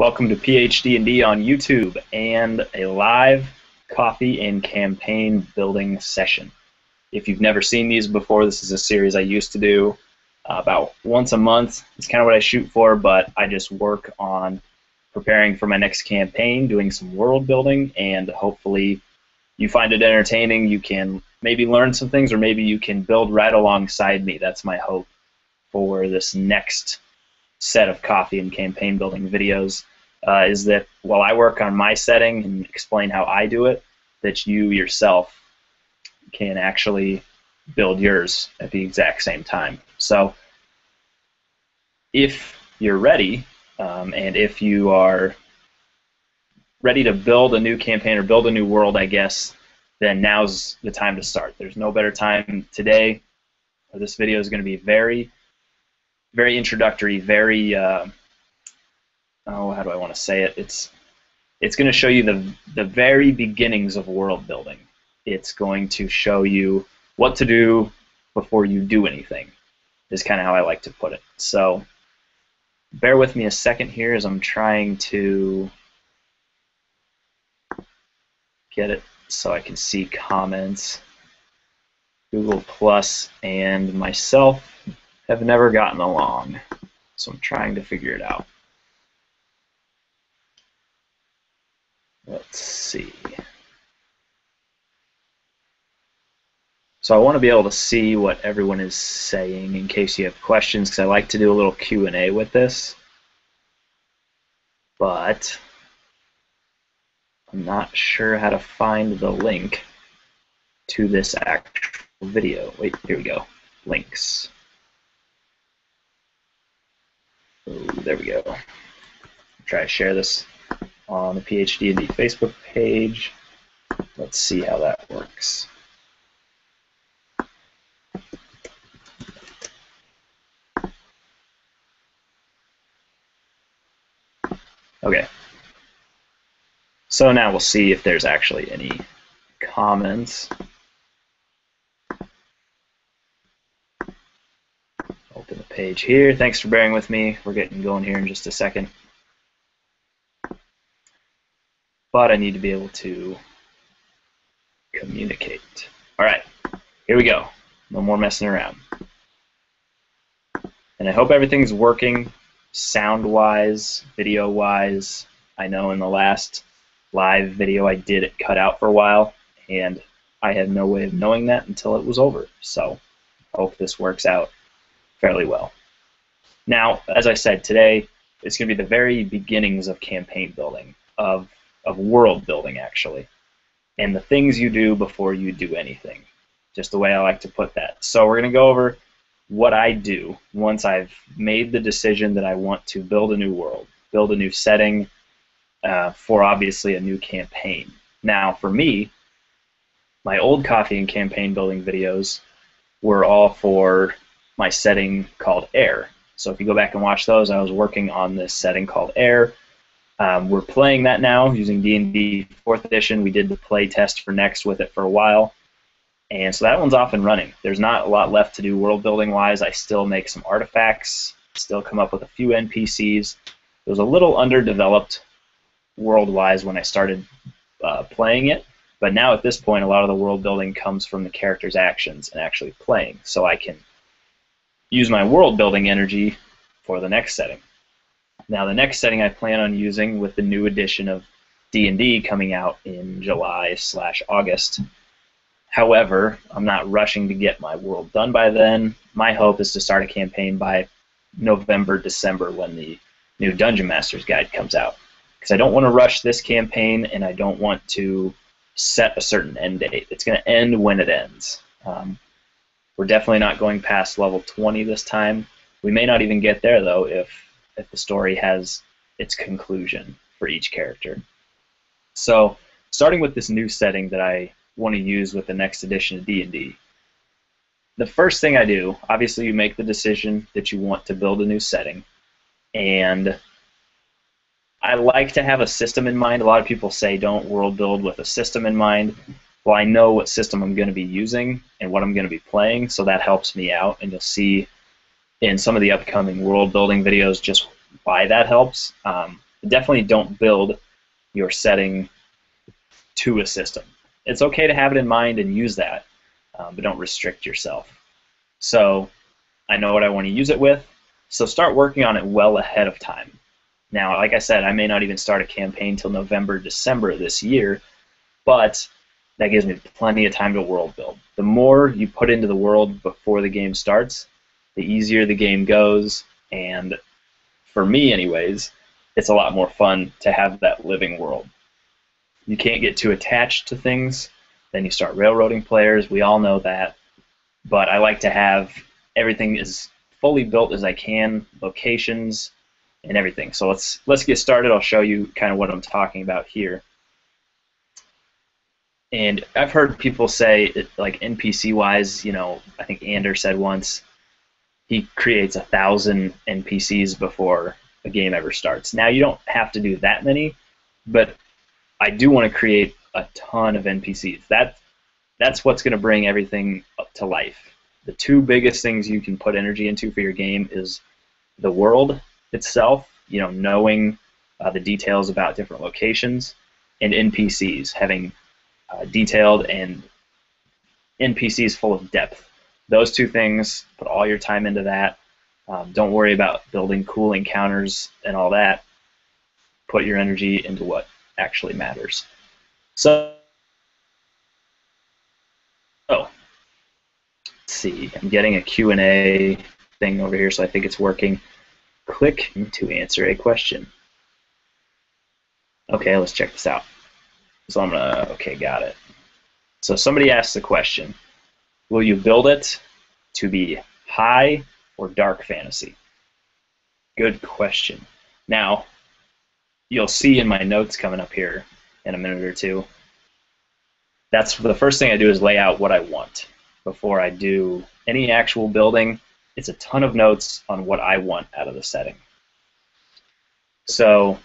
Welcome to PhD&D on YouTube and a live coffee and campaign building session. If you've never seen these before, this is a series I used to do about once a month. It's kind of what I shoot for, but I just work on preparing for my next campaign, doing some world building, and hopefully you find it entertaining. You can maybe learn some things, or maybe you can build right alongside me. That's my hope for this next set of coffee and campaign building videos, is that while I work on my setting and explain how I do it, that you yourself can actually build yours at the exact same time. So if you're ready, and if you are ready to build a new campaign or build a new world, I guess, then now's the time to start. There's no better time today. This video is going to be very introductory, very, how do I want to say it? It's going to show you the very beginnings of world building. It's going to show you what to do before you do anything, is kind of how I like to put it. So bear with me a second here as I'm trying to get it so I can see comments. Google Plus and myself have never gotten along, so I'm trying to figure it out. Let's see. So I want to be able to see what everyone is saying in case you have questions, because I like to do a little Q&A with this, but I'm not sure how to find the link to this actual video. Wait, here we go. Links. Oh, there we go. Try to share this on the PhD&D Facebook page. Let's see how that works. Okay. So now we'll see if there's actually any comments. Open the page here. Thanks for bearing with me. We're getting going here in just a second. But I need to be able to communicate. All right, here we go. No more messing around. And I hope everything's working sound-wise, video-wise. I know in the last live video I did it cut out for a while, and I had no way of knowing that until it was over. So I hope this works out fairly well. Now, as I said, today it's going to be the very beginnings of campaign building, of world building, actually, and the things you do before you do anything, just the way I like to put that. So we're going to go over what I do once I've made the decision that I want to build a new world, build a new setting for obviously a new campaign. Now, for me, my old coffee and campaign building videos were all for my setting called Air. So if you go back and watch those, I was working on this setting called Air. We're playing that now using D&D 4th edition. We did the play test for next with it for a while, and so that one's off and running. There's not a lot left to do world building wise. I still make some artifacts, still come up with a few NPCs. It was a little underdeveloped world wise when I started playing it, but now at this point a lot of the world building comes from the character's actions and actually playing, so I can use my world building energy for the next setting. Now, the next setting I plan on using with the new edition of D&D coming out in July/August. However, I'm not rushing to get my world done by then. My hope is to start a campaign by November, December, when the new Dungeon Master's Guide comes out. Because I don't want to rush this campaign, and I don't want to set a certain end date. It's going to end when it ends. We're definitely not going past level 20 this time. We may not even get there, though, if the story has its conclusion for each character. So, starting with this new setting that I want to use with the next edition of D&D, the first thing I do, obviously you make the decision that you want to build a new setting, and I like to have a system in mind. A lot of people say don't world build with a system in mind. Well, I know what system I'm going to be using and what I'm going to be playing, so that helps me out, and you'll see in some of the upcoming world building videos just why that helps. definitely don't build your setting to a system. It's okay to have it in mind and use that, but don't restrict yourself. So I know what I want to use it with, so start working on it well ahead of time. Now, like I said, I may not even start a campaign till November, December this year, but that gives me plenty of time to world build. The more you put into the world before the game starts, the easier the game goes, and for me anyways, it's a lot more fun to have that living world. You can't get too attached to things, then you start railroading players, we all know that, but I like to have everything as fully built as I can, locations and everything. So let's get started. I'll show you kind of what I'm talking about here. And I've heard people say, like NPC-wise, you know, I think Ander said once, he creates 1,000 NPCs before a game ever starts. Now, you don't have to do that many, but I do want to create a ton of NPCs. That's what's going to bring everything up to life. The two biggest things you can put energy into for your game is the world itself, you know, knowing the details about different locations, and NPCs, having detailed and NPCs full of depth. Those two things, put all your time into that. Don't worry about building cool encounters and all that. Put your energy into what actually matters. So, let's see. I'm getting a Q&A thing over here, so I think it's working. Click to answer a question. Okay, let's check this out. So I'm gonna, okay, got it. So somebody asked the question, will you build it to be high or dark fantasy? Good question. Now, you'll see in my notes coming up here in a minute or two, that's the first thing I do is lay out what I want before I do any actual building. It's a ton of notes on what I want out of the setting. So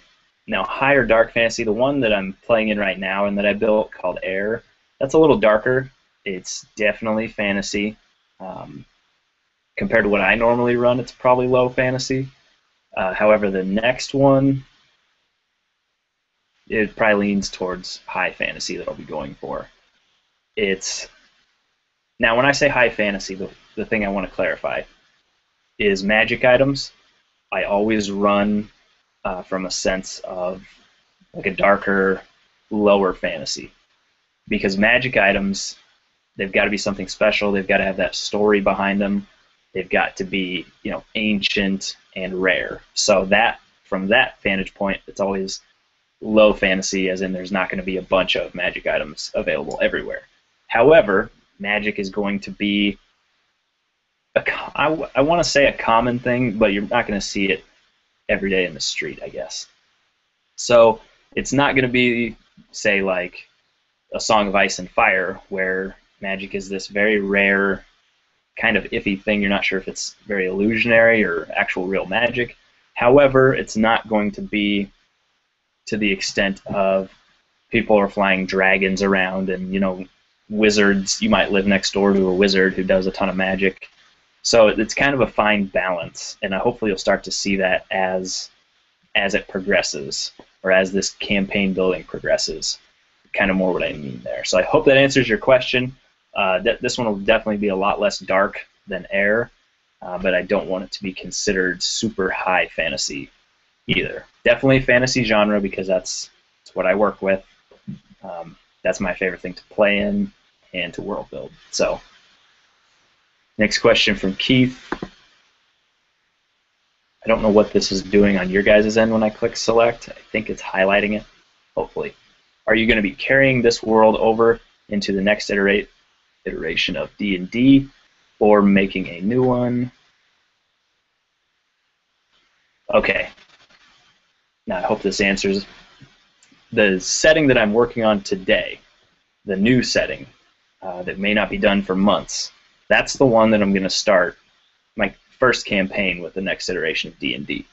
now, high or dark fantasy, the one that I'm playing in right now and that I built called Air, that's a little darker. It's definitely fantasy. Compared to what I normally run, it's probably low fantasy. However, the next one, it probably leans towards high fantasy that I'll be going for. Now, when I say high fantasy, the thing I want to clarify is magic items. I always run from a sense of like a darker, lower fantasy, because magic items, they've got to be something special. They've got to have that story behind them. They've got to be, you know, ancient and rare. So that, from that vantage point, it's always low fantasy, as in there's not going to be a bunch of magic items available everywhere. However, magic is going to be I want to say a common thing, but you're not going to see it every day in the street, I guess. So it's not going to be, say, like a Song of Ice and Fire, where magic is this very rare, kind of iffy thing. You're not sure if it's very illusionary or actual real magic. However, it's not going to be to the extent of people are flying dragons around and, you know, wizards. You might live next door to a wizard who does a ton of magic. So it's kind of a fine balance, and hopefully you'll start to see that as it progresses, or as this campaign building progresses. Kind of more what I mean there. So I hope that answers your question. This one will definitely be a lot less dark than Air, but I don't want it to be considered super high fantasy either. Definitely fantasy genre, because that's what I work with. That's my favorite thing to play in and to world build. So, next question from Keith. I don't know what this is doing on your guys' end when I click select. I think it's highlighting it, hopefully. Are you going to be carrying this world over into the next iteration of D&D, or making a new one? Okay. Now I hope this answers. The setting that I'm working on today, the new setting that may not be done for months, that's the one that I'm going to start my first campaign with the next iteration of D&D.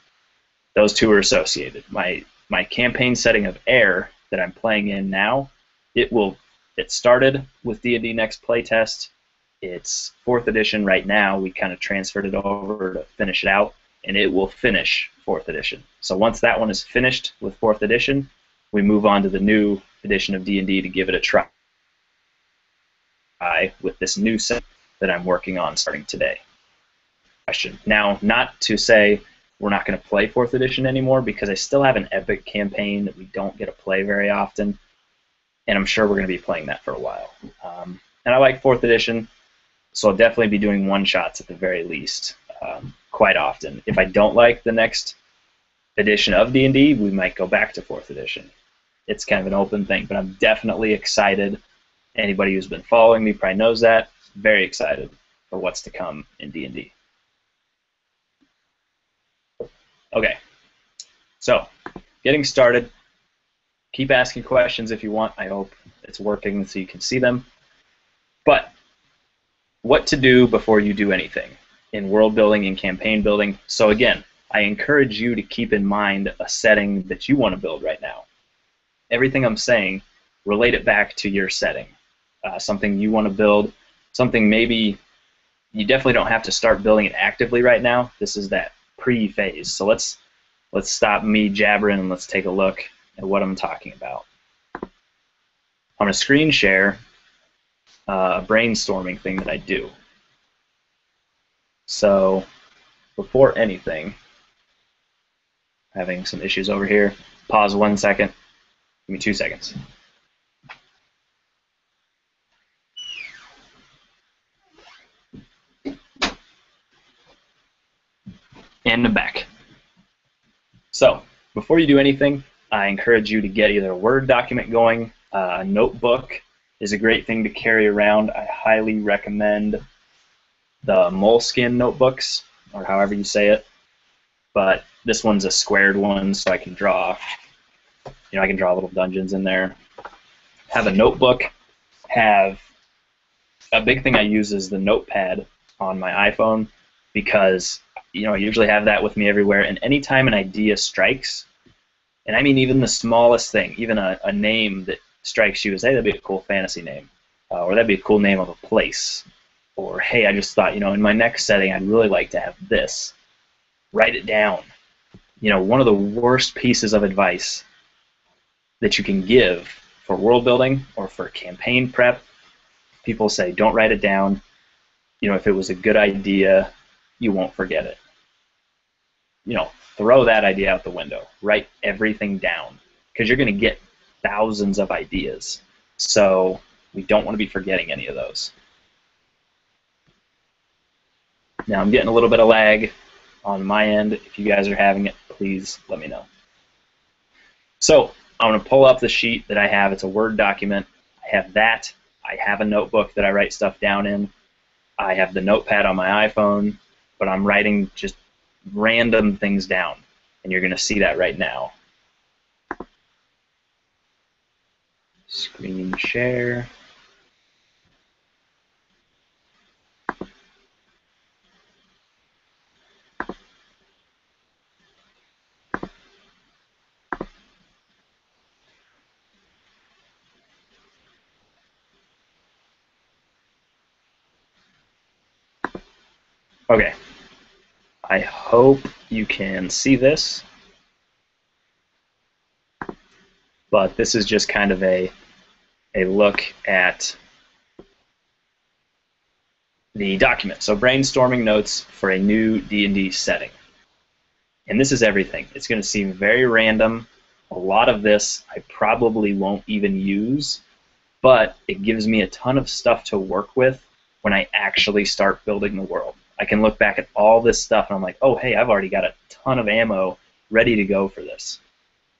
Those two are associated. My campaign setting of Air that I'm playing in now, it started with D&D Next Playtest. It's 4th edition right now. We kind of transferred it over to finish it out, and it will finish 4th edition. So once that one is finished with 4th edition, we move on to the new edition of D&D to give it a try with this new set that I'm working on starting today. Now, not to say we're not going to play 4th edition anymore, because I still have an epic campaign that we don't get to play very often, and I'm sure we're going to be playing that for a while. And I like 4th edition, so I'll definitely be doing one-shots at the very least quite often. If I don't like the next edition of D&D, we might go back to 4th edition. It's kind of an open thing, but I'm definitely excited. Anybody who's been following me probably knows that. Very excited for what's to come in D&D. Okay, so getting started. Keep asking questions if you want. I hope it's working so you can see them. But what to do before you do anything in world building and campaign building. So again, I encourage you to keep in mind a setting that you want to build right now. Everything I'm saying, relate it back to your setting. Something you want to build, something maybe you definitely don't have to start building it actively right now. This is that pre-phase. So let's stop me jabbering and let's take a look at what I'm talking about. I'm going to screen share a brainstorming thing that I do. So before anything, having some issues over here. Pause 1 second. Give me 2 seconds. And I'm back. So before you do anything, I encourage you to get either a Word document going. A notebook is a great thing to carry around. I highly recommend the Moleskine notebooks, or however you say it. But this one's a squared one, so I can draw. I can draw little dungeons in there. Have a notebook. Have a big thing I use is the notepad on my iPhone, because I usually have that with me everywhere, and anytime an idea strikes, and I mean even the smallest thing, even a name that strikes you as, hey, that'd be a cool fantasy name, or that'd be a cool name of a place, or hey, I just thought, in my next setting I'd really like to have this. Write it down. One of the worst pieces of advice that you can give for world building or for campaign prep, people say, don't write it down. If it was a good idea, you won't forget it. Throw that idea out the window. Write everything down, because you're going to get thousands of ideas. So we don't want to be forgetting any of those. Now I'm getting a little bit of lag on my end. If you guys are having it, please let me know. So I'm going to pull up the sheet that I have. It's a Word document. I have that. I have a notebook that I write stuff down in. I have the notepad on my iPhone, but I'm writing just random things down, and you're going to see that right now. Screen share. Okay. I hope you can see this, but this is just kind of a look at the document. So brainstorming notes for a new D&D setting. And this is everything. It's going to seem very random. A lot of this I probably won't even use, but it gives me a ton of stuff to work with when I actually start building the world. I can look back at all this stuff and I'm like, oh, hey, I've already got a ton of ammo ready to go for this.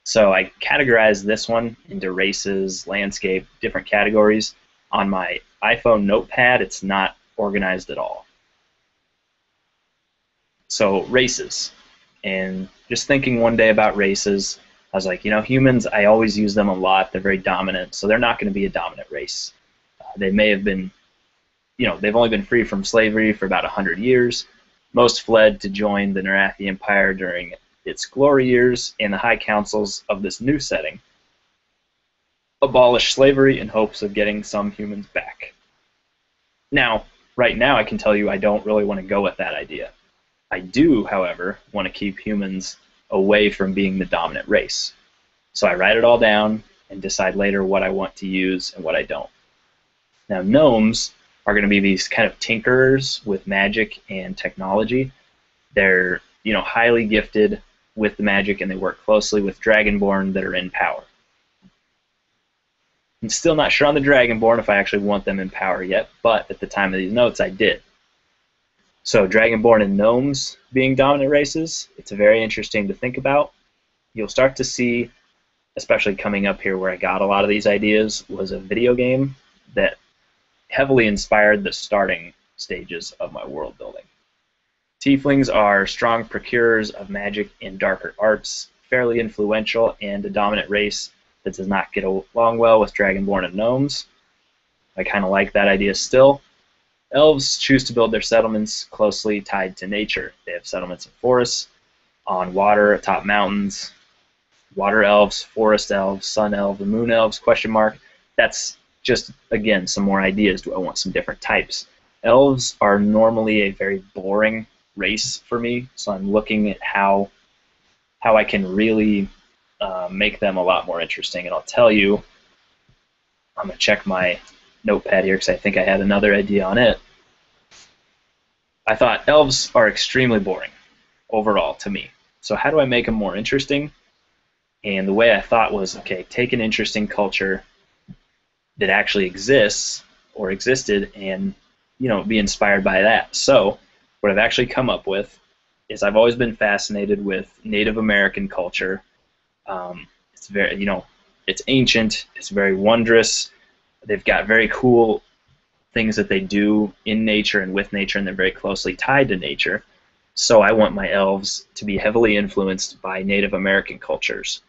So I categorize this one into races, landscape, different categories. On my iPhone notepad, it's not organized at all. So races. And just thinking one day about races, I was like, humans, I always use them a lot. They're very dominant, so they're not going to be a dominant race. They may have been, they've only been free from slavery for about 100 years. Most fled to join the Narathi Empire during its glory years, and the high councils of this new setting abolished slavery in hopes of getting some humans back. Now, right now, I can tell you I don't really want to go with that idea. I do, however, want to keep humans away from being the dominant race. So I write it all down and decide later what I want to use and what I don't. Now, gnomes are going to be these kind of tinkerers with magic and technology. They're, highly gifted with the magic, and they work closely with Dragonborn that are in power. I'm still not sure on the Dragonborn if I actually want them in power yet, but at the time of these notes, I did. So Dragonborn and gnomes being dominant races, it's very interesting to think about. You'll start to see, especially coming up here where I got a lot of these ideas, was a video game that heavily inspired the starting stages of my world building. Tieflings are strong procurers of magic and darker arts, fairly influential, and a dominant race that does not get along well with Dragonborn and gnomes. I kind of like that idea still. Elves choose to build their settlements closely tied to nature. They have settlements in forests, on water, atop mountains. Water elves, forest elves, sun elves, the moon elves, question mark. That's just, again, some more ideas. Do I want some different types? Elves are normally a very boring race for me, so I'm looking at how I can really make them a lot more interesting. And I'll tell you, I'm going to check my notepad here because I think I had another idea on it. I thought elves are extremely boring overall to me. So how do I make them more interesting? And the way I thought was, okay, take an interesting culture that actually exists or existed and, be inspired by that. So what I've actually come up with is I've always been fascinated with Native American culture. It's very, it's ancient, it's very wondrous. They've got very cool things that they do in nature and with nature, and they're very closely tied to nature. So I want my elves to be heavily influenced by Native American cultures,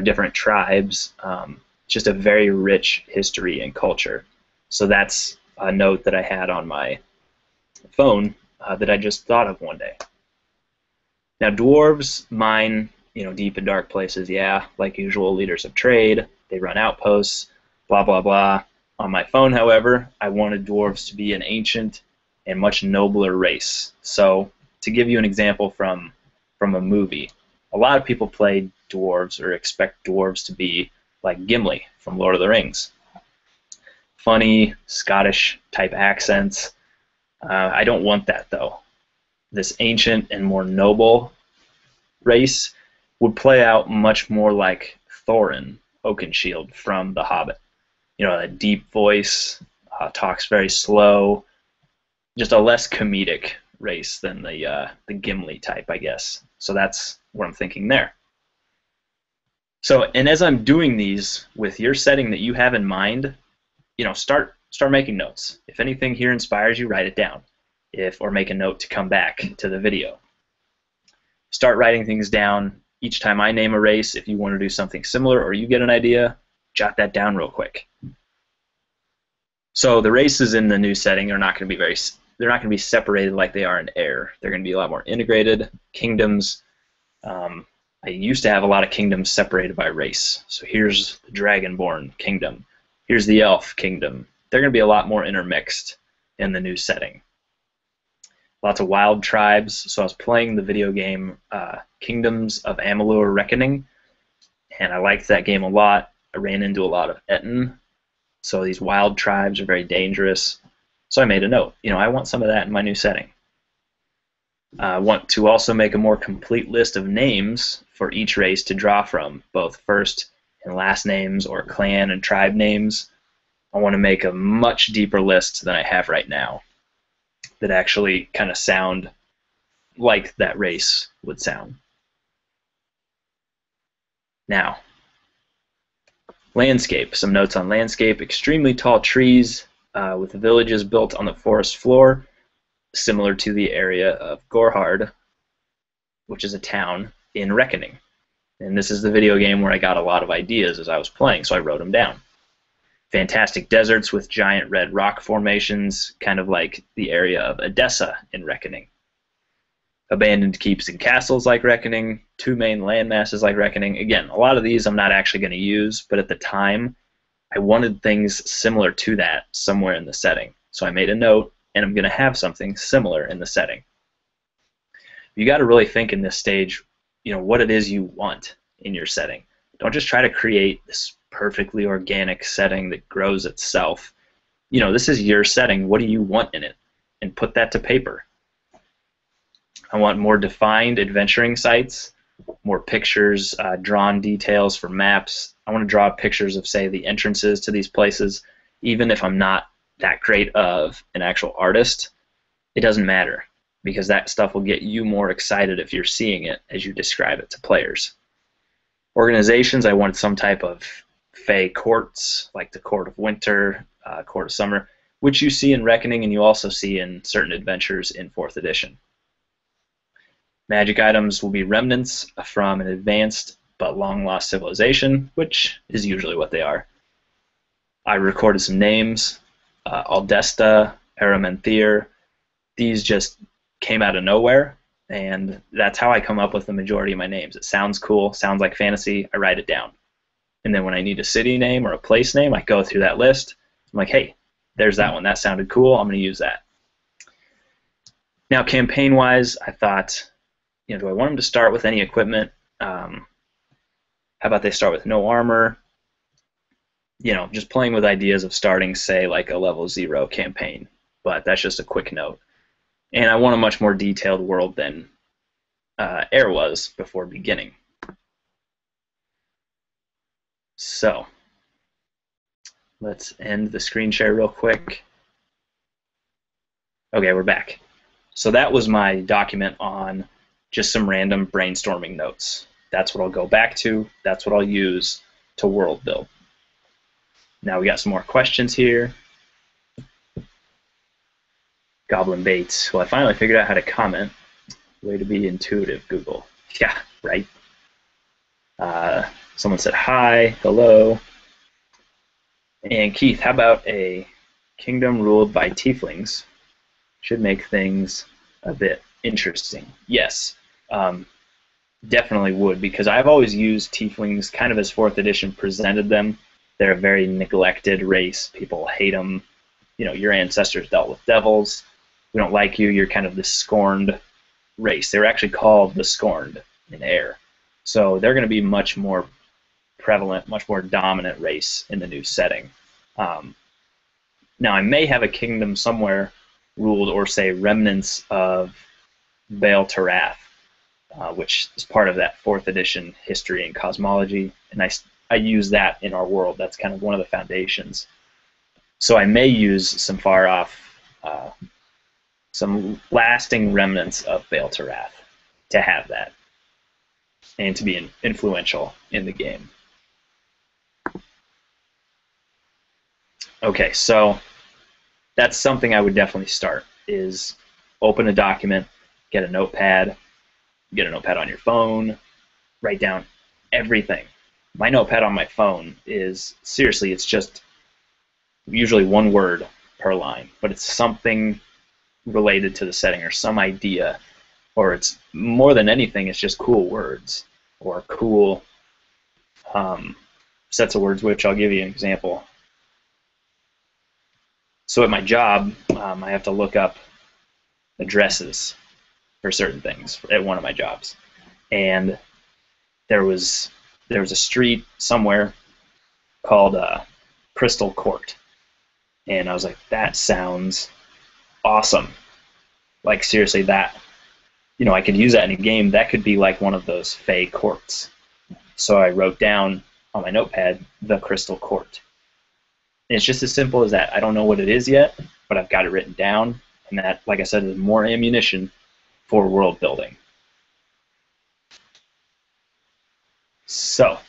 different tribes, just a very rich history and culture. So that's a note that I had on my phone that I just thought of one day. Now, dwarves mine, deep and dark places, yeah, like usual leaders of trade. They run outposts, blah, blah, blah. On my phone, however, I wanted dwarves to be an ancient and much nobler race. So to give you an example from a movie, a lot of people play dwarves or expect dwarves to be like Gimli from Lord of the Rings. Funny, Scottish type accents. I don't want that, though. This ancient and more noble race would play out much more like Thorin Oakenshield from The Hobbit. A deep voice, talks very slow, just a less comedic race than the Gimli type, I guess. So that's what I'm thinking there. So, and as I'm doing these with your setting that you have in mind, start making notes. If anything here inspires you, write it down. Or make a note to come back to the video. Start writing things down. Each time I name a race, if you want to do something similar or you get an idea, jot that down real quick. So the races in the new setting are not going to be they're not going to be separated like they are in Air. They're going to be a lot more integrated. Kingdoms, I used to have a lot of kingdoms separated by race. So here's the Dragonborn kingdom. Here's the Elf kingdom. They're going to be a lot more intermixed in the new setting. Lots of wild tribes. So I was playing the video game Kingdoms of Amalur Reckoning, and I liked that game a lot. I ran into a lot of Etten. So these wild tribes are very dangerous. So I made a note. I want some of that in my new setting. I want to also make a more complete list of names for each race to draw from, both first and last names or clan and tribe names. I want to make a much deeper list than I have right now that actually kind of sound like that race would sound. Now, landscape. Some notes on landscape. Extremely tall trees with villages built on the forest floor, similar to the area of Gorhard, which is a town in Reckoning. And this is the video game where I got a lot of ideas as I was playing, so I wrote them down. Fantastic deserts with giant red rock formations, kind of like the area of Edessa in Reckoning. Abandoned keeps and castles like Reckoning, 2 main landmasses like Reckoning. Again, a lot of these I'm not actually going to use, but at the time, I wanted things similar to that somewhere in the setting. So I made a note, and I'm going to have something similar in the setting. You got to really think in this stage, what it is you want in your setting. Don't just try to create this perfectly organic setting that grows itself. This is your setting. What do you want in it? And put that to paper. I want more defined adventuring sites, more pictures, drawn details for maps. I want to draw pictures of, say, the entrances to these places. Even if I'm not that great of an actual artist, it doesn't matter, because that stuff will get you more excited if you're seeing it as you describe it to players. Organizations, I wanted some type of fey courts, like the Court of Winter, Court of Summer, which you see in Reckoning and you also see in certain adventures in 4th edition. Magic items will be remnants from an advanced but long-lost civilization, which is usually what they are. I recorded some names, Aldesta, Aramenthir. These just came out of nowhere, and that's how I come up with the majority of my names. It sounds cool, sounds like fantasy, I write it down. And then when I need a city name or a place name, I go through that list. I'm like, hey, there's that one. That sounded cool. I'm going to use that. Now, campaign-wise, I thought, do I want them to start with any equipment? How about they start with no armor? Just playing with ideas of starting, say, like a level 0 campaign. But that's just a quick note. And I want a much more detailed world than Air was before beginning. So, let's end the screen share real quick. Okay, we're back. So that was my document on just some random brainstorming notes. That's what I'll go back to. That's what I'll use to world build. Now we got some more questions here. Goblin Bates. Well, I finally figured out how to comment. Way to be intuitive, Google. Yeah, right. Someone said hi, hello. And Keith, how about a kingdom ruled by tieflings? Should make things a bit interesting. Yes, definitely would, because I've always used tieflings kind of as 4th edition presented them. They're a very neglected race. People hate them. Your ancestors dealt with devils. We don't like you. You're kind of the scorned race. They were actually called the Scorned in Air. So they're going to be much more prevalent, much more dominant race in the new setting. Now, I may have a kingdom somewhere ruled, or say remnants of Baal Tarath, which is part of that 4th edition history and cosmology, and I use that in our world. That's kind of one of the foundations. So I may use some far off, some lasting remnants of Baal Tarath to have that, and to be influential in the game. Okay, so that's something I would definitely start, is open a document, get a notepad on your phone, write down everything. My notepad on my phone is, seriously, it's just usually one word per line, but it's something related to the setting or some idea, or it's more than anything, it's just cool words or cool sets of words, which I'll give you an example. So at my job, I have to look up addresses for certain things at one of my jobs, and there was a street somewhere called Crystal Court, and I was like, that sounds awesome. Like, seriously, that, I could use that in a game. That could be like one of those fey courts. So I wrote down on my notepad, the Crystal Court. And it's just as simple as that. I don't know what it is yet, but I've got it written down, and that, like I said, is more ammunition for world building. So,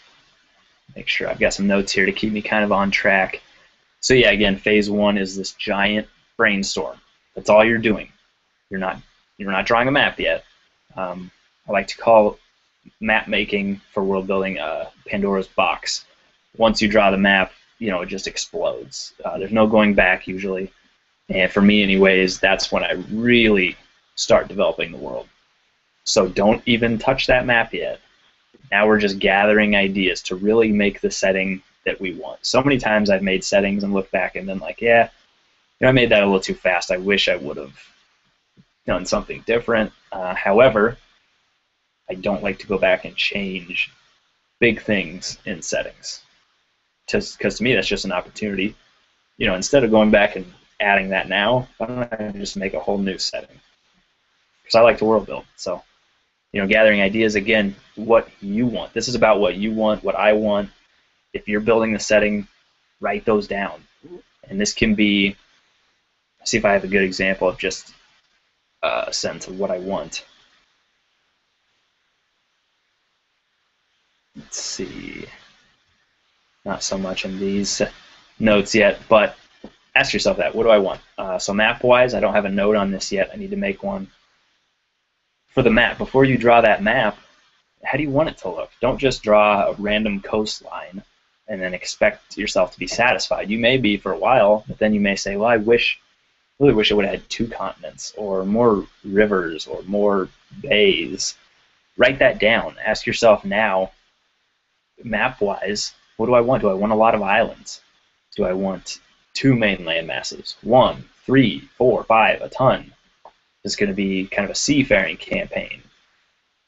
make sure I've got some notes here to keep me kind of on track. So yeah, again, phase 1 is this giant brainstorm. That's all you're doing. You're not drawing a map yet. I like to call map making for world building Pandora's box. Once you draw the map, it just explodes. There's no going back usually. And for me anyways, that's when I really start developing the world. So don't even touch that map yet. Now we're just gathering ideas to really make the setting that we want. So many times I've made settings and looked back and been like, yeah, I made that a little too fast. I wish I would have done something different. However, I don't like to go back and change big things in settings, because to me that's just an opportunity. Instead of going back and adding that now, why don't I just make a whole new setting? Because I like to world build. So, gathering ideas, again, what you want. This is about what you want, what I want. If you're building the setting, write those down. And this can be, see if I have a good example of just a sense of what I want. Let's see. Not so much in these notes yet, but ask yourself that. What do I want? So map-wise, I don't have a note on this yet. I need to make one. For the map, before you draw that map, how do you want it to look? Don't just draw a random coastline and then expect yourself to be satisfied. You may be for a while, but then you may say, well, I really wish it would have had 2 continents or more rivers or more bays. Write that down. Ask yourself now, map-wise, what do I want? Do I want a lot of islands? Do I want 2 mainland masses? 1, 3, 4, 5, a ton? Is going to be kind of a seafaring campaign.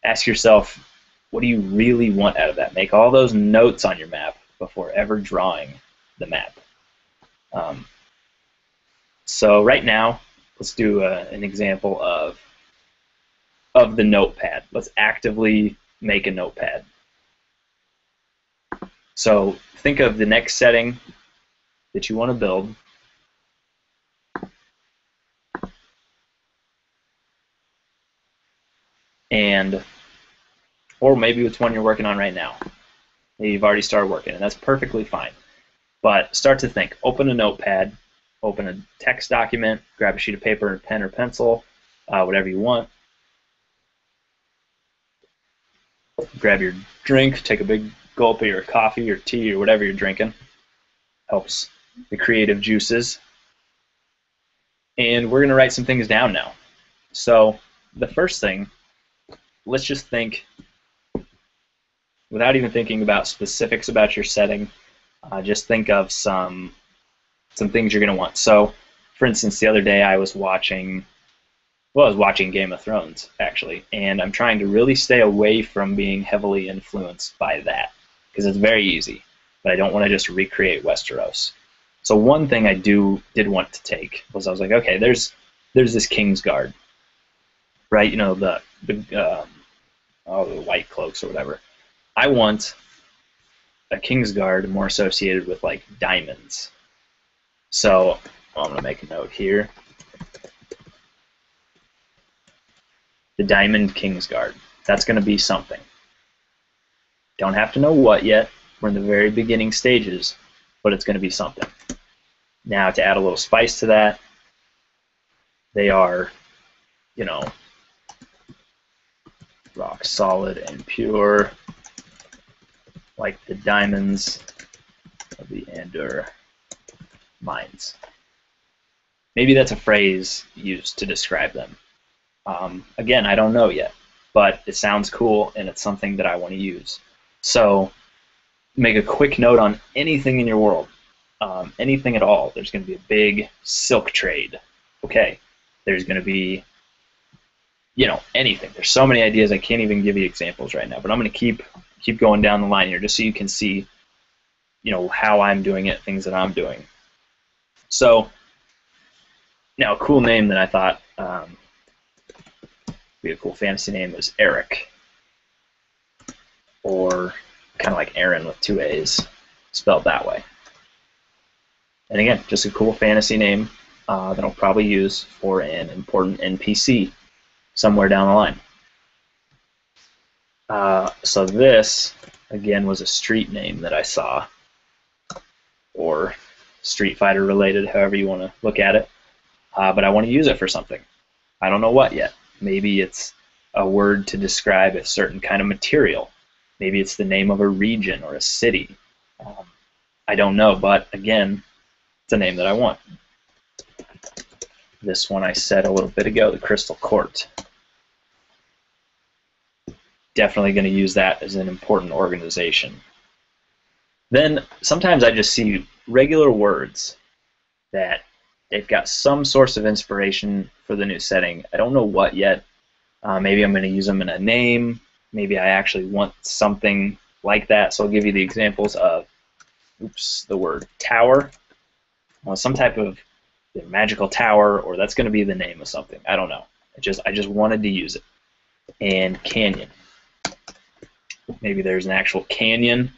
Ask yourself, what do you really want out of that? Make all those notes on your map before ever drawing the map. So right now, let's do an example of the notepad. Let's actively make a notepad. So think of the next setting that you want to build. Or maybe it's one you're working on right now. Maybe you've already started working, and that's perfectly fine. But start to think. Open a notepad, open a text document, grab a sheet of paper, and pen or pencil, whatever you want. Grab your drink, take a big gulp of your coffee or tea or whatever you're drinking. Helps the creative juices. And we're going to write some things down now. So the first thing, let's just think, without even thinking about specifics about your setting, just think of some things you're going to want. So, for instance, the other day I was watching Game of Thrones, actually, and I'm trying to really stay away from being heavily influenced by that, because it's very easy, but I don't want to just recreate Westeros. So one thing I did want to take was, I was like, okay, there's this Kingsguard, right? The white cloaks or whatever. I want a Kingsguard more associated with like diamonds. So I'm going to make a note here. The Diamond Kingsguard. That's going to be something. Don't have to know what yet. We're in the very beginning stages, but it's going to be something. Now, to add a little spice to that, they are, rock solid and pure, like the diamonds of the Andor mines. Maybe that's a phrase used to describe them. Again, I don't know yet, but it sounds cool and it's something that I want to use. So make a quick note on anything in your world, anything at all. There's going to be a big silk trade. Okay, there's going to be, anything. There's so many ideas, I can't even give you examples right now, but I'm going to keep going down the line here just so you can see, how I'm doing it, things that I'm doing. So now a cool name that I thought be a cool fantasy name is Eric, or kind of like Aaron with 2 A's spelled that way. And again, just a cool fantasy name that I'll probably use for an important NPC somewhere down the line. So this, again, was a street name that I saw, or Street Fighter related, however you want to look at it. But I want to use it for something. I don't know what yet. Maybe it's a word to describe a certain kind of material. Maybe it's the name of a region or a city. I don't know, but again, it's a name that I want. This one I said a little bit ago, the Crystal Court. Definitely going to use that as an important organization. Then sometimes I just see regular words that they've got some source of inspiration for the new setting. I don't know what yet. Maybe I'm going to use them in a name. Maybe I actually want something like that. So I'll give you the examples of, the word tower. Well, some type of magical tower, or that's going to be the name of something. I don't know. I just wanted to use it. And canyon. Maybe there's an actual canyon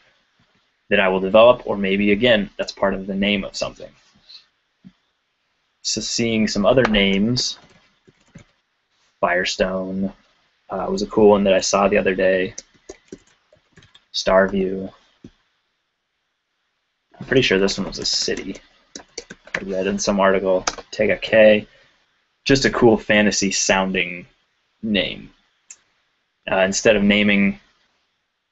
that I will develop, or maybe, again, that's part of the name of something. So seeing some other names, Firestone was a cool one that I saw the other day. Starview. I'm pretty sure this one was a city. I read in some article. Take a K. Just a cool fantasy sounding name. Instead of naming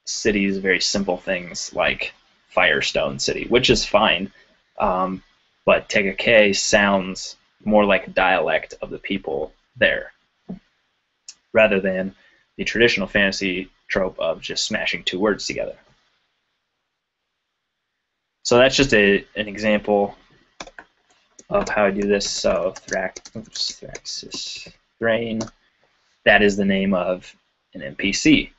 cities very simple things like Firestone City, which is fine, but Take a K sounds more like a dialect of the people there, rather than the traditional fantasy trope of just smashing two words together. So that's just an example of how I do this. So Thraxis Thrain, that is the name of an NPC,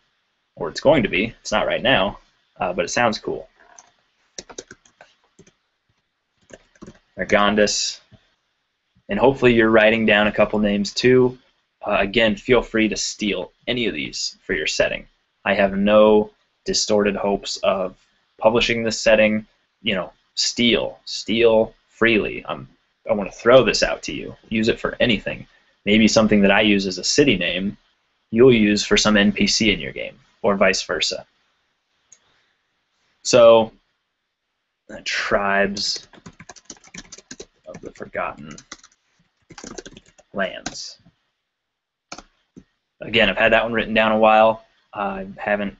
or it's going to be. It's not right now, but it sounds cool. Argondis, and hopefully you're writing down a couple names too. Again, feel free to steal any of these for your setting. I have no distorted hopes of publishing this setting. You know, steal freely. I want to throw this out to you. Use it for anything. Maybe something that I use as a city name, you'll use for some NPC in your game, or vice versa. So, Tribes of the Forgotten Lands. Again, I've had that one written down a while. I haven't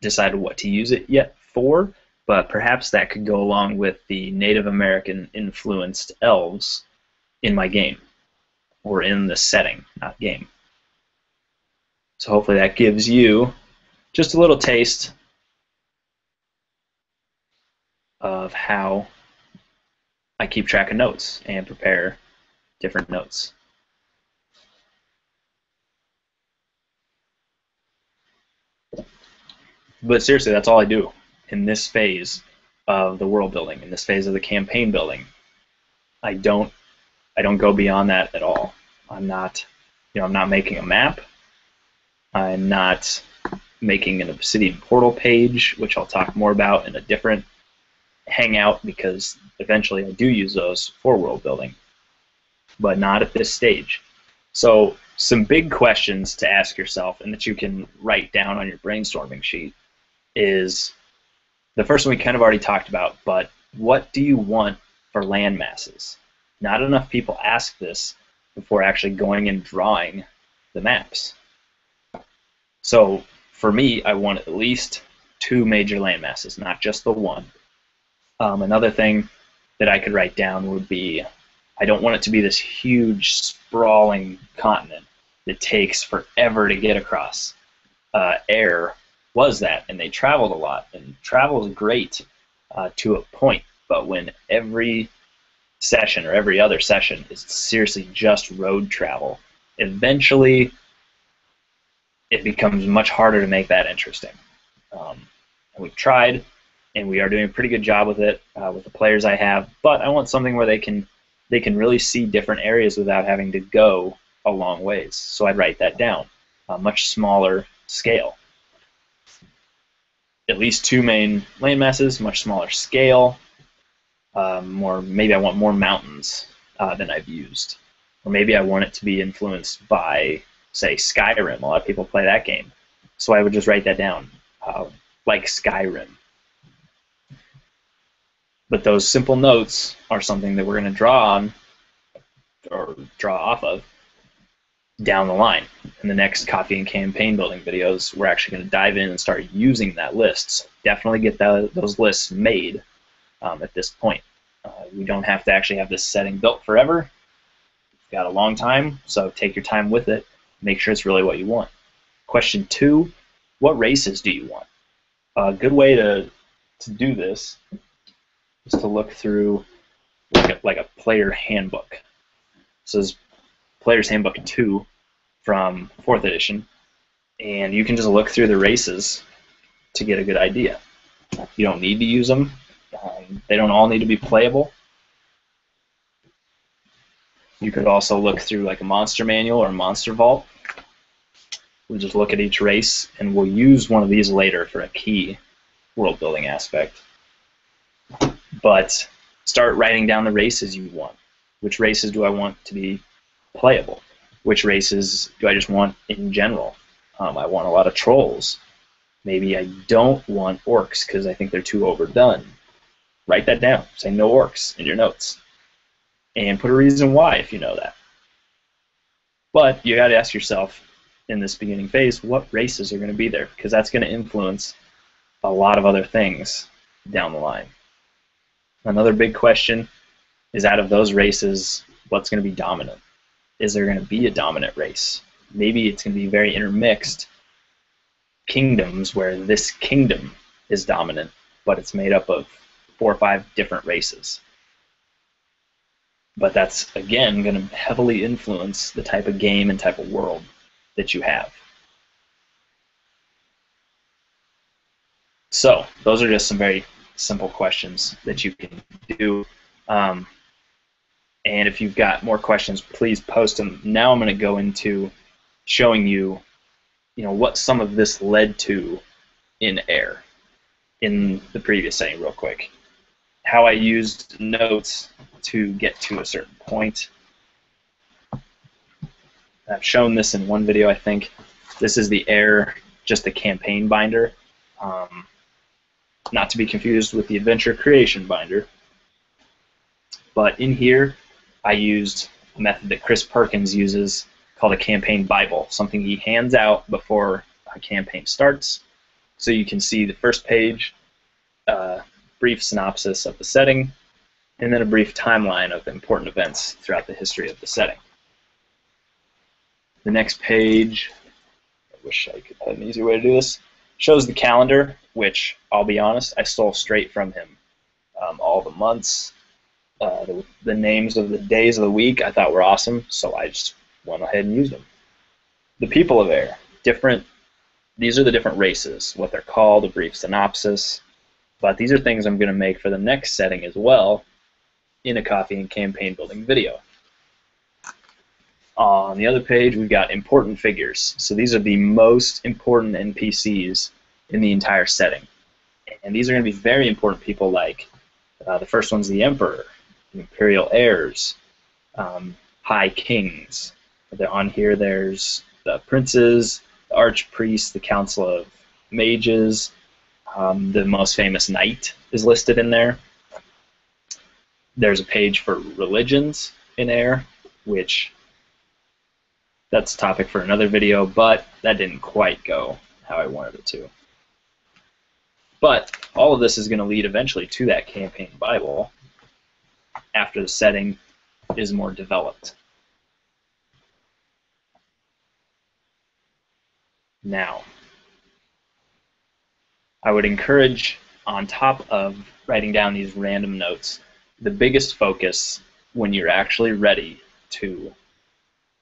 decided what to use it yet for, but perhaps that could go along with the Native American influenced elves in my game, or in the setting, not game. So hopefully that gives you just a little taste of how I keep track of notes and prepare different notes. But seriously, that's all I do in this phase of the world building, in this phase of the campaign building. I don't go beyond that at all. I'm not making a map. I'm not making an Obsidian portal page, which I'll talk more about in a different hangout, because eventually I do use those for world building, but not at this stage. So some big questions to ask yourself, and that you can write down on your brainstorming sheet, is the first one we kind of already talked about, but what do you want for land masses? Not enough people ask this before actually going and drawing the maps. So for me, I want at least 2 major land masses, not just the one. Another thing that I could write down would be, I don't want it to be this huge, sprawling continent that takes forever to get across. Air was that, and they traveled a lot, and travel is great to a point, but when every session or every other session is seriously just road travel, eventually it becomes much harder to make that interesting. And we've tried, and we are doing a pretty good job with it with the players I have, but I want something where they can really see different areas without having to go a long ways. So I'd write that down, a much smaller scale. At least 2 main land masses, much smaller scale. Maybe I want more mountains than I've used, or maybe I want it to be influenced by, say, Skyrim. A lot of people play that game, so I would just write that down, like Skyrim. But those simple notes are something that we're going to draw on, or draw off of, down the line. In the next coffee and campaign building videos, we're actually going to dive in and start using that list. So definitely get those lists made at this point. We don't have to actually have this setting built forever. We've got a long time, so take your time with it. Make sure it's really what you want. Question 2, what races do you want? A good way to do this is to look through like a player handbook. So this is Player's Handbook 2 from 4th edition, and you can just look through the races to get a good idea. You don't need to use them. They don't all need to be playable. You could also look through like a monster manual or a monster vault. We'll just look at each race, and we'll use one of these later for a key world building aspect. But start writing down the races you want. Which races do I want to be playable? Which races do I just want in general? I want a lot of trolls. Maybe I don't want orcs because I think they're too overdone. Write that down. Say no orcs in your notes. And put a reason why if you know that. But you got to ask yourself in this beginning phase, what races are going to be there? Because that's going to influence a lot of other things down the line. Another big question is, out of those races, what's going to be dominant? Is there going to be a dominant race? Maybe it's going to be very intermixed kingdoms where this kingdom is dominant, but it's made up of 4 or 5 different races. But that's, again, going to heavily influence the type of game and type of world that you have. So those are just some very simple questions that you can do. And if you've got more questions, please post them. Now I'm going to go into showing you, what some of this led to in air in the previous setting real quick. How I used notes to get to a certain point. I've shown this in one video, I think. This is the air, just the campaign binder. Not to be confused with the adventure creation binder. But in here, I used a method that Chris Perkins uses called a campaign Bible, something he hands out before a campaign starts. So you can see the first page, brief synopsis of the setting, and then a brief timeline of important events throughout the history of the setting. The next page, I wish I could have an easier way to do this, shows the calendar, which, I'll be honest, I stole straight from him. All the months, the names of the days of the week I thought were awesome, so I just went ahead and used them. The people of air, these are the different races, what they're called, a brief synopsis, but these are things I'm going to make for the next setting as well in a coffee and campaign building video. On the other page, we've got important figures. So these are the most important NPCs in the entire setting. And these are going to be very important people, like the first one's the Emperor, the Imperial Heirs, High Kings. On here there's the Princes, the Archpriests, the Council of Mages, the most famous Knight is listed in there. There's a page for religions in air, which that's a topic for another video, but that didn't quite go how I wanted it to. But all of this is going to lead eventually to that campaign Bible after the setting is more developed. Now, I would encourage, on top of writing down these random notes, the biggest focus when you're actually ready to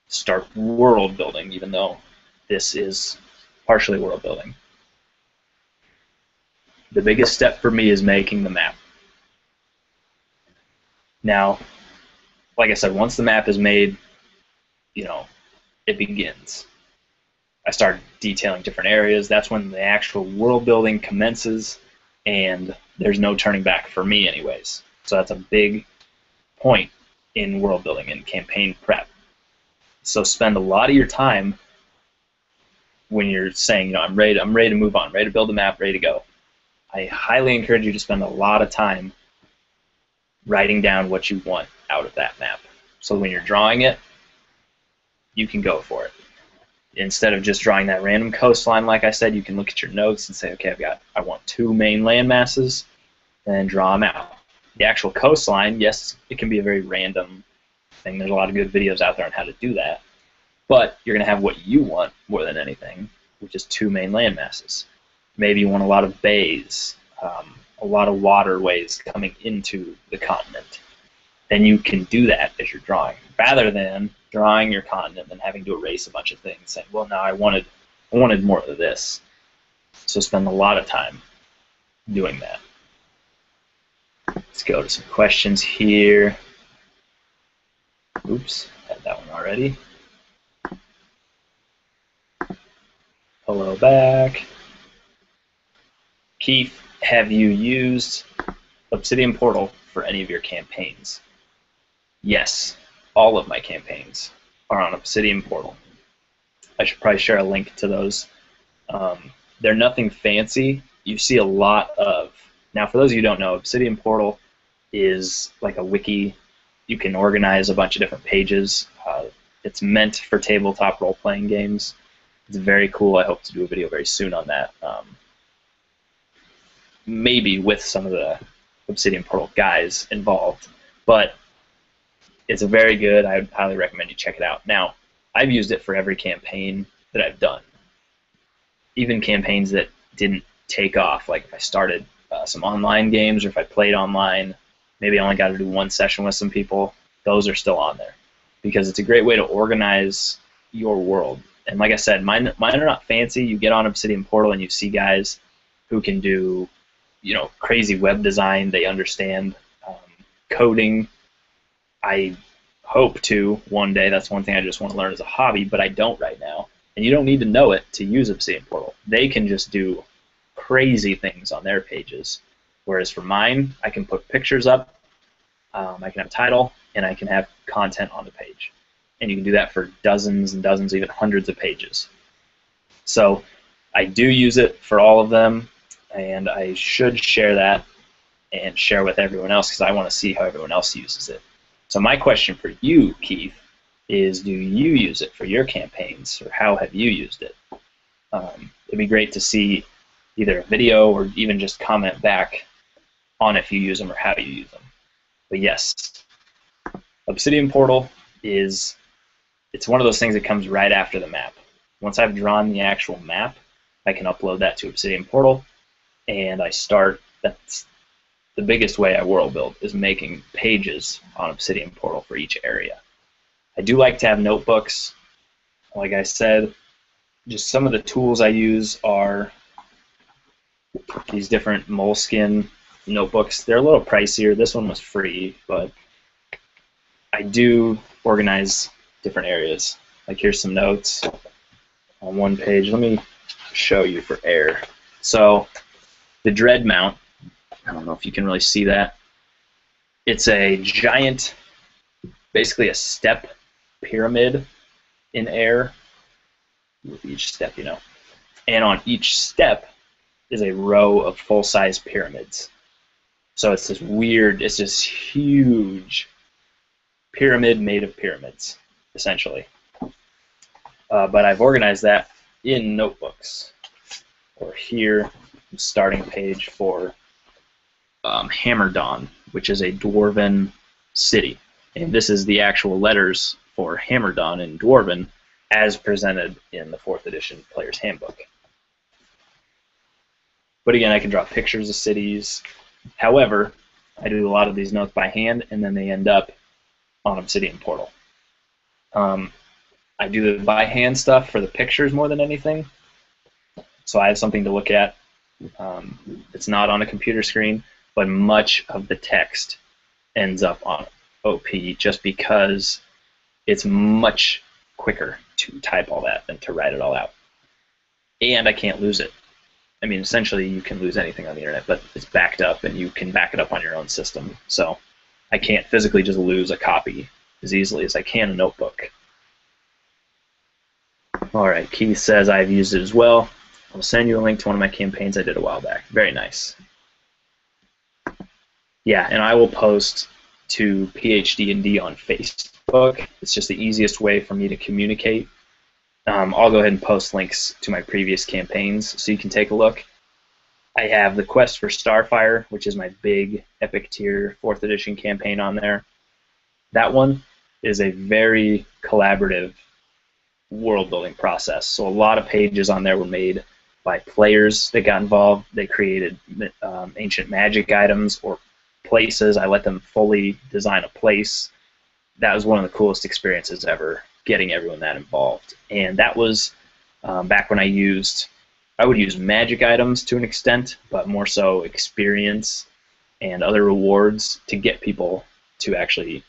start world building, even though this is partially world building. The biggest step for me is making the map. Now, like I said, once the map is made, it begins. I start detailing different areas. That's when the actual world building commences, and there's no turning back for me anyways. So that's a big point in world building and campaign prep. So spend a lot of your time when you're saying, I'm ready to move on, ready to build a map, ready to go. I highly encourage you to spend a lot of time writing down what you want out of that map. So when you're drawing it, you can go for it. Instead of just drawing that random coastline, like I said, you can look at your notes and say, okay, I want 2 main land masses, and then draw them out. The actual coastline, yes, it can be a very random thing. There's a lot of good videos out there on how to do that. But you're going to have what you want more than anything, which is 2 main land masses. Maybe you want a lot of bays, a lot of waterways coming into the continent. then you can do that as you're drawing, rather than drawing your continent and having to erase a bunch of things, saying, well, no, I wanted more of this. So spend a lot of time doing that. Let's go to some questions here. Oops, had that one already. Hello back. Keith, have you used Obsidian Portal for any of your campaigns? Yes, all of my campaigns are on Obsidian Portal. I should probably share a link to those. They're nothing fancy. You see a lot of... Now, for those of you who don't know, Obsidian Portal is like a wiki. You can organize a bunch of different pages. It's meant for tabletop role-playing games. It's very cool. I hope to do a video very soon on that. Maybe with some of the Obsidian Portal guys involved. But it's very good. I would highly recommend you check it out. Now, I've used it for every campaign that I've done. Even campaigns that didn't take off, like if I started some online games or if I played online, maybe I only got to do one session with some people, those are still on there. Because it's a great way to organize your world. And like I said, mine are not fancy. You get on Obsidian Portal and you see guys who can do, you know, crazy web design. They understand coding. I hope to one day. That's one thing I just want to learn as a hobby, but I don't right now. And you don't need to know it to use Obsidian Portal. They can just do crazy things on their pages. Whereas for mine, I can put pictures up, I can have a title, and I can have content on the page. And you can do that for dozens and dozens, even hundreds of pages. So I do use it for all of them, and I should share that and share with everyone else because I want to see how everyone else uses it. So my question for you, Keith, is do you use it for your campaigns, or how have you used it? It'd be great to see either a video or even just comment back on if you use them or how you use them. But yes, Obsidian Portal it's one of those things that comes right after the map. Once I've drawn the actual map, I can upload that to Obsidian Portal, and I start. That's the biggest way I world build, is making pages on Obsidian Portal for each area. I do like to have notebooks. Like I said, just some of the tools I use are these different Moleskine notebooks. They're a little pricier. This one was free, but I do organize different areas. Like here's some notes on one page. Let me show you for air. So the dread mount, I don't know if you can really see that. It's a giant, basically a step pyramid in air with each step, you know. And on each step is a row of full-size pyramids. So it's this weird, it's this huge pyramid made of pyramids, essentially. But I've organized that in notebooks. Or here, starting page for Hammerdawn, which is a dwarven city. And this is the actual letters for Hammerdawn in Dwarven as presented in the 4th edition Player's Handbook. But again, I can draw pictures of cities. However, I do a lot of these notes by hand, and then they end up on Obsidian Portal. I do the by hand stuff for the pictures more than anything. So I have something to look at. It's not on a computer screen, but much of the text ends up on OP just because it's much quicker to type all that than to write it all out. And I can't lose it. I mean, essentially, you can lose anything on the internet, but it's backed up, and you can back it up on your own system. So I can't physically just lose a copy as easily as I can a notebook. All right, Keith says I've used it as well. I'll send you a link to one of my campaigns I did a while back. Very nice. Yeah, and I will post to PhD&D on Facebook. It's just the easiest way for me to communicate. I'll go ahead and post links to my previous campaigns so you can take a look. I have the Quest for Starfire, which is my big epic tier 4th edition campaign on there. That one is a very collaborative world building process. So a lot of pages on there were made by players that got involved. They created ancient magic items or places. I let them fully design a place. That was one of the coolest experiences ever, getting everyone that involved. And that was back when I would use magic items to an extent, but more so experience and other rewards to get people to actually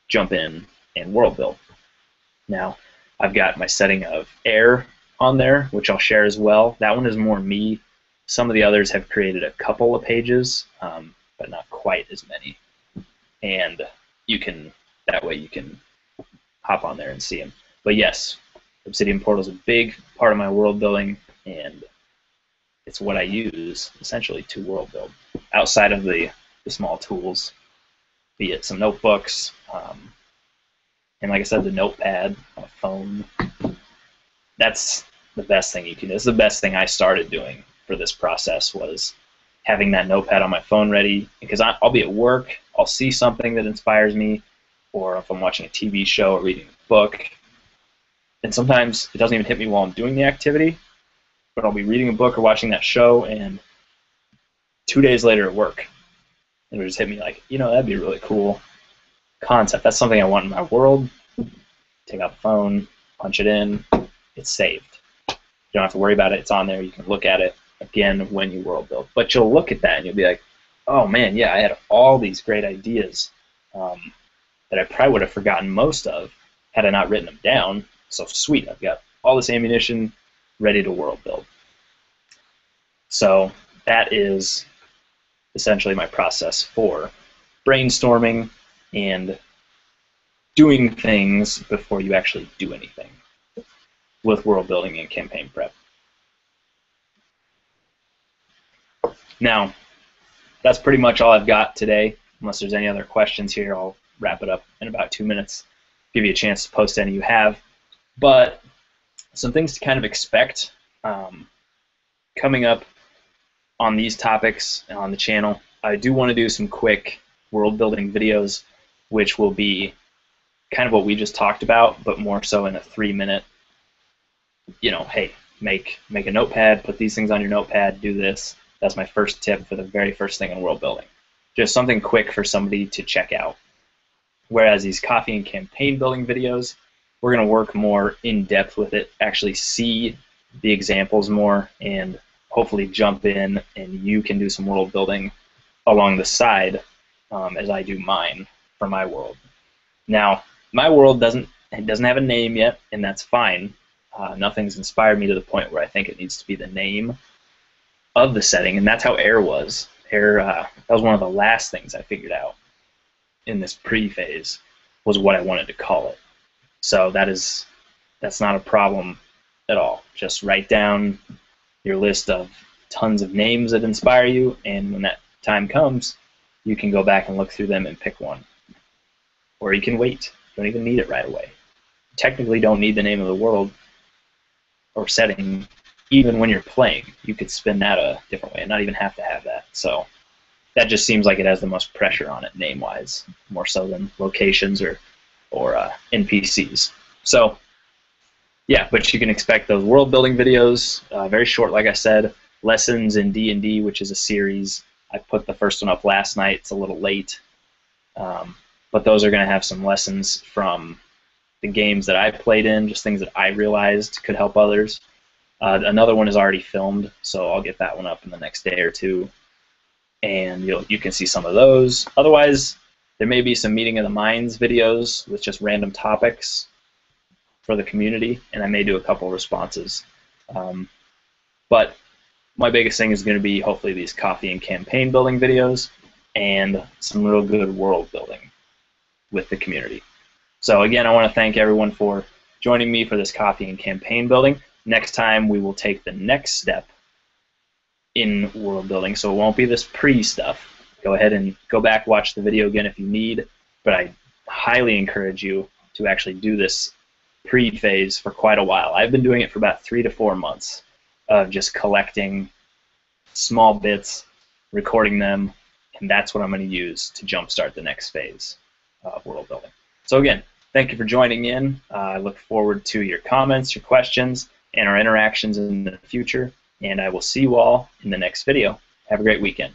jump in and world build. Now, I've got my setting of air on there, which I'll share as well. That one is more me. Some of the others have created a couple of pages, but not quite as many. And that way you can hop on there and see them. But yes, Obsidian Portal is a big part of my world building, and it's what I use essentially to world build outside of the small tools, be it some notebooks, and like I said, the notepad on a phone. That's the best thing you can do. This is the best thing I started doing for this process, was having that notepad on my phone ready, because I'll be at work, I'll see something that inspires me, or if I'm watching a TV show or reading a book, and sometimes it doesn't even hit me while I'm doing the activity, but I'll be reading a book or watching that show, and 2 days later at work, it'll just hit me like, that'd be a really cool concept. That's something I want in my world. Take out the phone, punch it in, it's saved. You don't have to worry about it. It's on there. You can look at it again when you world build. But you'll look at that and you'll be like, oh man, yeah, I had all these great ideas that I probably would have forgotten most of had I not written them down. So sweet, I've got all this ammunition ready to world build. So that is essentially my process for brainstorming and doing things before you actually do anything with world building and campaign prep. Now, that's pretty much all I've got today. Unless there's any other questions here, I'll wrap it up in about 2 minutes, give you a chance to post any you have. But some things to kind of expect coming up on these topics on the channel. I do want to do some quick world building videos, which will be kind of what we just talked about, but more so in a 3-minute, hey, make a notepad, put these things on your notepad, do this. That's my first tip for the very first thing in world building. Just something quick for somebody to check out. Whereas these coffee and campaign building videos, we're going to work more in depth with it, actually see the examples more, and hopefully jump in and you can do some world building along the side as I do mine for my world. Now, my world doesn't have a name yet, and that's fine. Nothing's inspired me to the point where I think it needs to be the name of the setting, and that's how Air was. Air, that was one of the last things I figured out in this pre-phase, was what I wanted to call it. So that's not a problem at all. Just write down your list of tons of names that inspire you, and when that time comes, you can go back and look through them and pick one. Or you can wait. You don't even need it right away. You technically don't need the name of the world or setting even when you're playing. You could spin that a different way and not even have to have that. So that just seems like it has the most pressure on it name-wise, more so than locations or NPCs. So yeah, but you can expect those world building videos, very short, like I said. Lessons in D&D, which is a series. I put the first one up last night. It's a little late. But those are going to have some lessons from the games that I played in, just things that I realized could help others. Another one is already filmed, so I'll get that one up in the next day or two, and you can see some of those. Otherwise, there may be some Meeting of the Minds videos with just random topics for the community, and I may do a couple responses. But my biggest thing is going to be hopefully these coffee and campaign building videos and some real good world building with the community. So again, I want to thank everyone for joining me for this coffee and campaign building. Next time we will take the next step in world building, so it won't be this pre-stuff. Go ahead and go back, watch the video again if you need, but I highly encourage you to actually do this pre-phase for quite a while. I've been doing it for about 3 to 4 months of just collecting small bits, recording them, and that's what I'm going to use to jumpstart the next phase of world building. So again, thank you for joining in. I look forward to your comments, your questions, and our interactions in the future, and I will see you all in the next video. Have a great weekend.